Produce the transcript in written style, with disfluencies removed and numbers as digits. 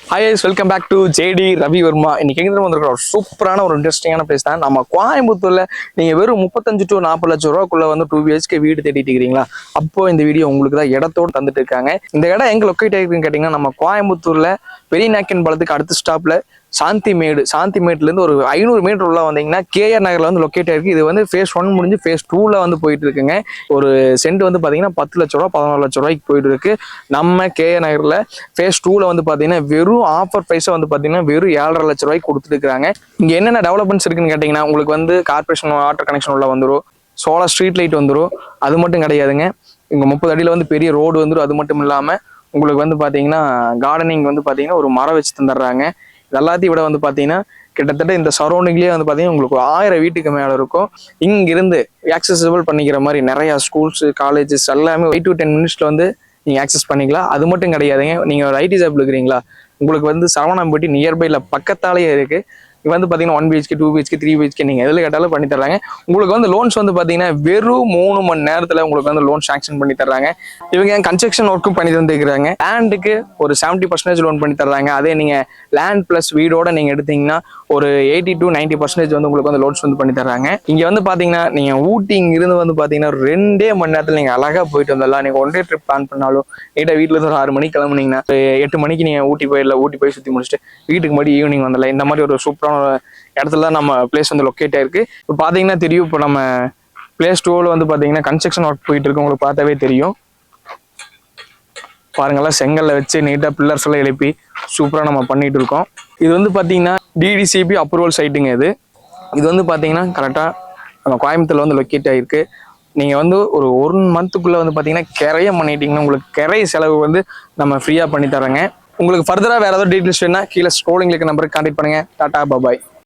Hi guys, welcome back to JD Ravi Verma. இன்னைக்கு எங்க வந்திருக்கிற ஒரு சூப்பரான ஒரு இன்ட்ரெஸ்டிங்கான பிளேஸ் தான். நம்ம கோயம்புத்தூர்ல நீங்க வெறும் 35 to 40 லட்சம் ரூபாய்க்குள்ள வந்து 2 BHK வீடு தேடிட்டு இருக்கீங்களா? அப்போ இந்த வீடியோ உங்களுக்கு தான் இடத்தோடு தந்துட்டு இருக்காங்க. இந்த இடம் எங்க லொக்கேட் ஆயிருக்குன்னு கேட்டீங்கன்னா நம்ம கோயம்புத்தூர்ல பெரியநாயக்கன் பாலத்துக்கு அடுத்த ஸ்டாப்ல சாந்திமேட்ல இருந்து ஒரு 500 மீட்டர் உள்ள வந்தீங்கன்னா கேஆர் நகர்ல வந்து லொக்கேட் ஆயிருக்கு. இது வந்து ஃபேஸ் 1 முடிஞ்சு ஃபேஸ் 2ல வந்து போயிட்டு இருக்குங்க. ஒரு சென்ட் வந்து பாத்தீங்கன்னா 10 லட்சம் ரூபாய் 14 லட்சம் ரூபாய்க்கு போயிட்டு இருக்கு. நம்ம கேஆர் நகர்ல ஃபேஸ் 2ல வந்து பாத்தீங்கன்னா வெறும் ஆஃபர் பிரைஸ் வந்து பாத்தீங்கன்னா வெறும் 7.5 லட்சம் ரூபாய்க்கு கொடுத்துட்டு இருக்காங்க. இங்க என்னென்ன டெவலப்மெண்ட்ஸ் இருக்குன்னு கேட்டீங்கன்னா உங்களுக்கு வந்து கார்பரேஷன் வாட்டர் கனெக்ஷன் உள்ள வந்துடும், சோலார் ஸ்ட்ரீட் லைட் வந்துடும். அது மட்டும் கிடையாதுங்க, இங்க 30 அடியில வந்து பெரிய ரோடு வந்துடும். அது மட்டும் இல்லாம உங்களுக்கு வந்து பாத்தீங்கன்னா கார்டனிங் வந்து பாத்தீங்கன்னா ஒரு மரம் வச்சு தந்துடுறாங்க. எல்லாத்தையும் விட வந்து பாத்தீங்கன்னா கிட்டத்தட்ட இந்த சரௌண்டிங்லேயே வந்து பாத்தீங்கன்னா உங்களுக்கு 1000 வீட்டுக்கு மேல இருக்கும். இங்கிருந்து ஆக்சசிபிள் பண்ணிக்கிற மாதிரி நிறைய ஸ்கூல்ஸ் காலேஜஸ் எல்லாமே 8 to 10 மினிட்ஸ்ல வந்து நீங்க ஆக்சஸ் பண்ணிக்கலாம். அது மட்டும் கிடையாதுங்க, நீங்க ஒரு ஐடி ஜாப் இருக்கிறீங்களா, உங்களுக்கு வந்து சரவணம்பட்டி நியர்பைல பக்கத்தாலேயே இருக்கு. இது வந்து பாத்தீங்கன்னா 1 BHK 2 BHK 3 BHK நீங்க எதுல கேட்டாலும் பண்ணி தர்றாங்க. உங்களுக்கு வந்து லோன்ஸ் வந்து பாத்தீங்கன்னா வெறும் 3 மணி நேரத்துல உங்களுக்கு வந்து லோன் சாங்ஷன் பண்ணி தர்றாங்க. இவங்க கன்ஸ்ட்ரக்ஷன் ஒர்க்கும் பண்ணி தந்துக்கிறாங்க. லேண்டுக்கு ஒரு 70% லோன் பண்ணி தர்றாங்க. அதே நீங்க லேண்ட் பிளஸ் வீடோட நீங்க எடுத்தீங்கன்னா ஒரு 80 to 90% வந்து உங்களுக்கு வந்து லோன்ஸ் வந்து பண்ணி தர்றாங்க. இங்க வந்து பாத்தீங்கன்னா நீங்க ஊட்டி இருந்து வந்து பாத்தீங்கன்னா 2 மணி நேரத்துல நீங்க அழகா போயிட்டு வந்துடலாம். நீங்க 1 டே ட்ரிப் பிளான் பண்ணாலும் நீட்டா வீட்டுல இருந்து ஒரு 6 மணிக்கு கிளம்புனீங்கன்னா 8 மணிக்கு நீங்க ஊட்டி போயிடல, ஊட்டி போய் சுத்தி முடிச்சுட்டு வீட்டுக்கு மறுபடியும் ஈவினிங் வந்துடலாம். இந்த மாதிரி ஒரு சூப்பரான இடத்துல தான் நம்ம பிளேஸ் வந்து லொக்கேட் ஆயிருக்கு. இப்போ பாத்தீங்கன்னா தெரியும், இப்போ நம்ம பிளேஸ் 2ல வந்து பாத்தீங்கன்னா கன்ஸ்ட்ரக்ஷன் ஒர்க் போயிட்டு இருக்கு. உங்களுக்கு பார்த்தாவே தெரியும். பாருங்கெல்லாம் செங்கல்ல வச்சு நீட்டா பில்லர்ஸ் எல்லாம் எழுப்பி சூப்பரா நம்ம பண்ணிட்டு இருக்கோம். இது வந்து பாத்தீங்கன்னா DDCP அப்ரூவல் சைட்டுங்க. இது வந்து பாத்தீங்கன்னா கரெக்டா நம்ம கோயம்புத்தூர்ல வந்து லொக்கேட் ஆயிருக்கு. நீங்க வந்து ஒரு 1 மந்த்துக்குள்ள வந்து பாத்தீங்கன்னா கிரையம் பண்ணிட்டீங்கன்னா உங்களுக்கு கிரை செலவு வந்து நம்ம ஃப்ரீயா பண்ணி தரேங்க. உங்களுக்கு ஃபர்தரா வேற ஏதாவது டீடைல்ஸ் வேணா கீழே ஸ்க்ரோலிங் இருக்க நம்பருக்கு கான்டாக்ட் பண்ணுங்க. டாடா பாய்.